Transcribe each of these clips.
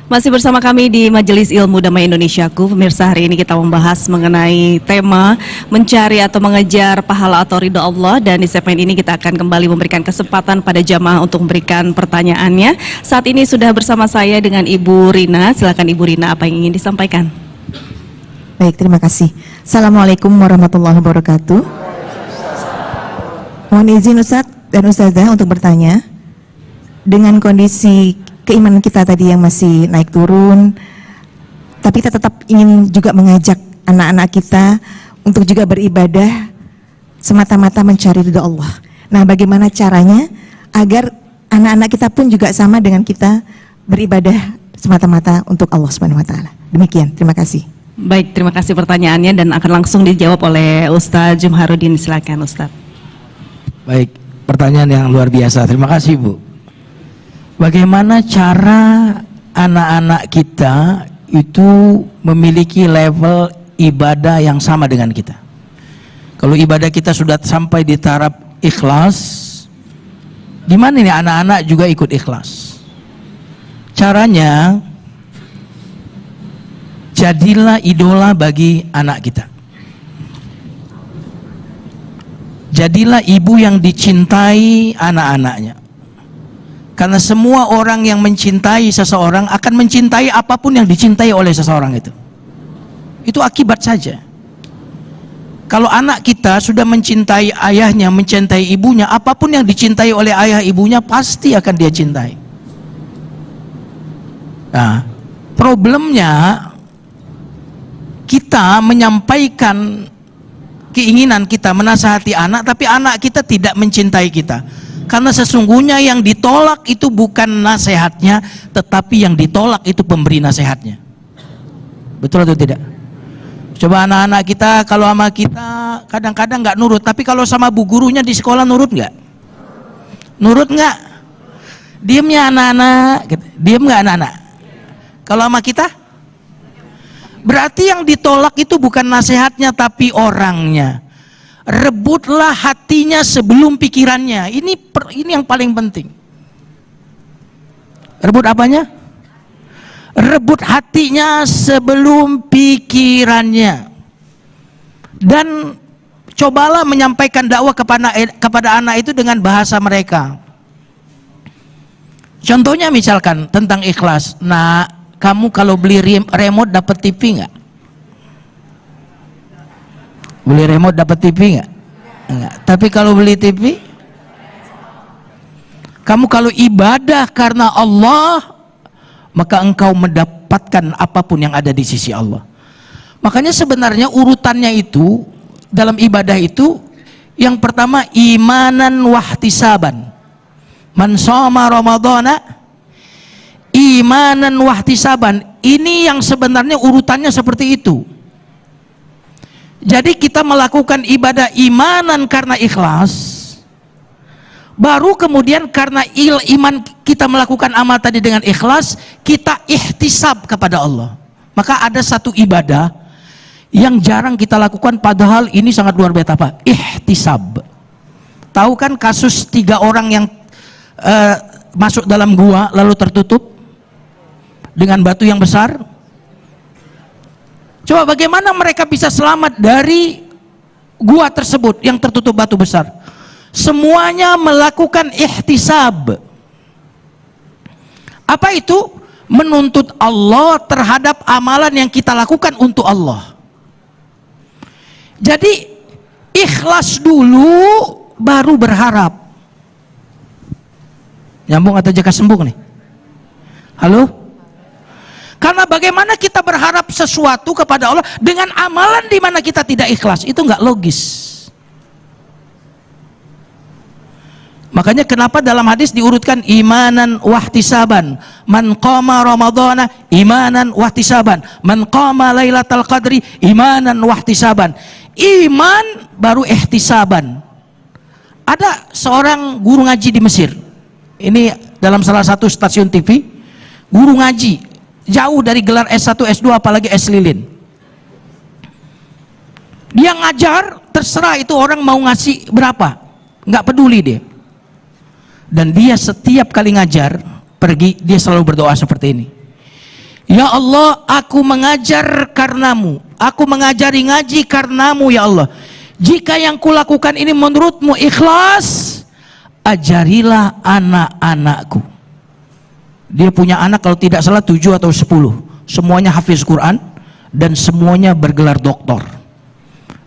Masih bersama kami di Majelis Ilmu Damai Indonesiaku. Pemirsa, hari ini kita membahas mengenai tema mencari atau mengejar pahala atau ridha Allah. Dan di segmen ini kita akan kembali memberikan kesempatan pada jamaah untuk memberikan pertanyaannya. Saat ini sudah bersama saya dengan Ibu Rina. Silakan Ibu Rina, apa yang ingin disampaikan? Baik, terima kasih. Assalamualaikum warahmatullahi wabarakatuh. Mohon izin Ustadz dan Ustazah untuk bertanya. Dengan kondisi keimanan kita tadi yang masih naik turun, tapi kita tetap ingin juga mengajak anak-anak kita untuk juga beribadah semata-mata mencari ridha Allah. Nah, bagaimana caranya agar anak-anak kita pun juga sama dengan kita beribadah semata-mata untuk Allah Subhanahu wa taala. Demikian, terima kasih. Baik, terima kasih pertanyaannya dan akan langsung dijawab oleh Ustadz Jumharudin. Silakan Ustadz. Baik, pertanyaan yang luar biasa. Terima kasih Bu. Bagaimana cara anak-anak kita itu memiliki level ibadah yang sama dengan kita? Kalau ibadah kita sudah sampai di taraf ikhlas, gimana nih anak-anak juga ikut ikhlas? Caranya, jadilah idola bagi anak kita. Jadilah ibu yang dicintai anak-anaknya. Karena semua orang yang mencintai seseorang akan mencintai apapun yang dicintai oleh seseorang itu. Itu akibat saja. Kalau anak kita sudah mencintai ayahnya, mencintai ibunya, apapun yang dicintai oleh ayah ibunya pasti akan dia cintai. Nah, problemnya kita menyampaikan keinginan kita, menasihati anak, tapi anak kita tidak mencintai kita. Karena sesungguhnya yang ditolak itu bukan nasihatnya, tetapi yang ditolak itu pemberi nasihatnya. Betul atau tidak? Coba anak-anak kita kalau sama kita kadang-kadang nggak nurut, tapi kalau sama bu gurunya di sekolah nurut nggak? Nurut nggak? Diemnya anak-anak, diem nggak anak-anak? Kalau sama kita? Berarti yang ditolak itu bukan nasihatnya, tapi orangnya. Rebutlah hatinya sebelum pikirannya. Ini yang paling penting. Rebut apanya? Rebut hatinya sebelum pikirannya. Dan cobalah menyampaikan dakwah kepada anak itu dengan bahasa mereka. Contohnya misalkan tentang ikhlas. Nah, kamu kalau beli remote dapat TV nggak? Beli remote dapat TV nggak? Enggak. Tapi kalau beli TV, kamu kalau ibadah karena Allah, maka engkau mendapatkan apapun yang ada di sisi Allah. Makanya sebenarnya urutannya itu dalam ibadah itu, yang pertama imanan wahtisaban. Man shoma ramadhana imanan wahtisaban. Ini yang sebenarnya urutannya seperti itu. Jadi kita melakukan ibadah imanan karena ikhlas, baru kemudian karena iman kita melakukan amal tadi dengan ikhlas, kita ihtisab kepada Allah. Maka ada satu ibadah yang jarang kita lakukan, padahal ini sangat luar biasa, apa? Ihtisab. Tahu kan kasus 3 orang yang masuk dalam gua lalu tertutup dengan batu yang besar? Coba bagaimana mereka bisa selamat dari gua tersebut yang tertutup batu besar? Semuanya melakukan ihtisab. Apa itu? Menuntut Allah terhadap amalan yang kita lakukan untuk Allah. Jadi ikhlas dulu baru berharap. Nyambung atau jaka sembung nih? Halo? Karena bagaimana kita berharap sesuatu kepada Allah dengan amalan di mana kita tidak ikhlas, itu nggak logis. Makanya kenapa dalam hadis diurutkan imanan wahtisaban. Man qama ramadhana imanan wahtisaban. Man qama lailatal qadri imanan wahtisaban. Iman baru ihtisaban. Ada seorang guru ngaji di Mesir. Ini dalam salah satu stasiun TV, guru ngaji. Jauh dari gelar S1, S2, apalagi S lilin. Dia ngajar, terserah itu orang mau ngasih berapa, nggak peduli dia. Dan dia setiap kali ngajar, pergi, dia selalu berdoa seperti ini. Ya Allah, aku mengajar karenamu, aku mengajari ngaji karenamu ya Allah. Jika yang kulakukan ini menurutmu ikhlas, ajarilah anak-anakku. Dia punya anak kalau tidak salah 7 atau 10, semuanya hafiz Quran dan semuanya bergelar doktor.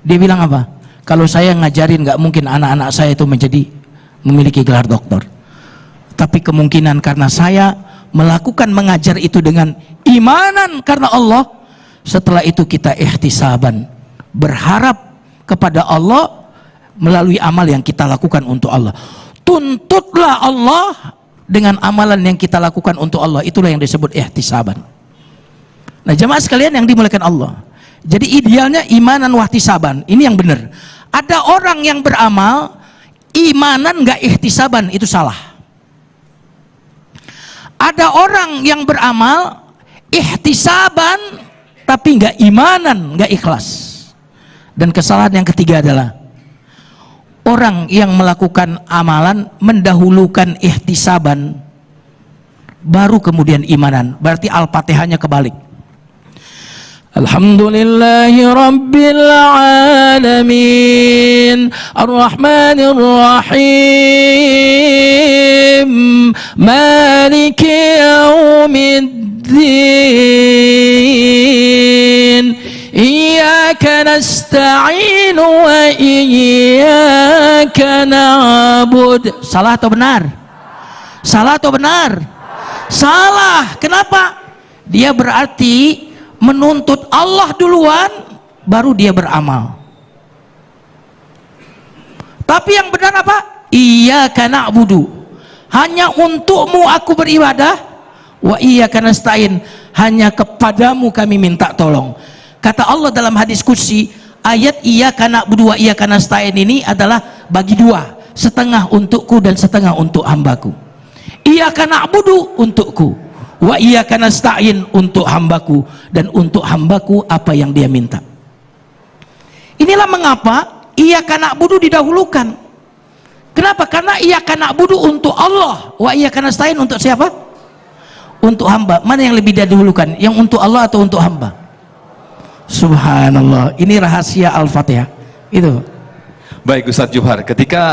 Dia bilang apa? Kalau saya ngajarin nggak mungkin anak-anak saya itu memiliki gelar doktor. Tapi kemungkinan karena saya melakukan mengajar itu dengan imanan karena Allah, setelah itu kita ihtisaban, berharap kepada Allah melalui amal yang kita lakukan untuk Allah. Tuntutlah Allah dengan amalan yang kita lakukan untuk Allah, itulah yang disebut ihtisaban. Nah jemaah sekalian yang dimuliakan Allah, jadi idealnya imanan wahtisaban, ini yang benar. Ada orang yang beramal imanan nggak ihtisaban, itu salah. Ada orang yang beramal ihtisaban tapi nggak imanan, nggak ikhlas. Dan kesalahan yang ketiga adalah orang yang melakukan amalan mendahulukan ihtisaban baru kemudian imanan, berarti al-fatihahnya kebalik. Alhamdulillahi Rabbil Alamin Ar-Rahmanir Rahim Maliki Yawmiddin Iyyaka nasta'in wa iyyaka na'bud. Salah atau benar? Salah atau benar? Salah. Kenapa? Dia berarti menuntut Allah duluan baru dia beramal. Tapi yang benar apa? Iyyaka na'budu, hanya untukmu aku beribadah, wa iyyaka nasta'in, hanya kepadamu kami minta tolong. Kata Allah dalam hadis qudsi, ayat iyyaka na'budu wa iyyaka nasta'in ini adalah bagi dua, setengah untukku dan setengah untuk hambaku. Iyyaka na'budu untukku, wa iyyaka nasta'in untuk hambaku, dan untuk hambaku apa yang dia minta. Inilah mengapa iyyaka na'budu didahulukan. Kenapa? Karena iyyaka na'budu untuk Allah, wa iyyaka nasta'in untuk siapa? Untuk hamba. Mana yang lebih didahulukan? Yang untuk Allah atau untuk hamba? Subhanallah, ini rahasia Al-Fatihah. Itu. Baik Ustadz Johar, ketika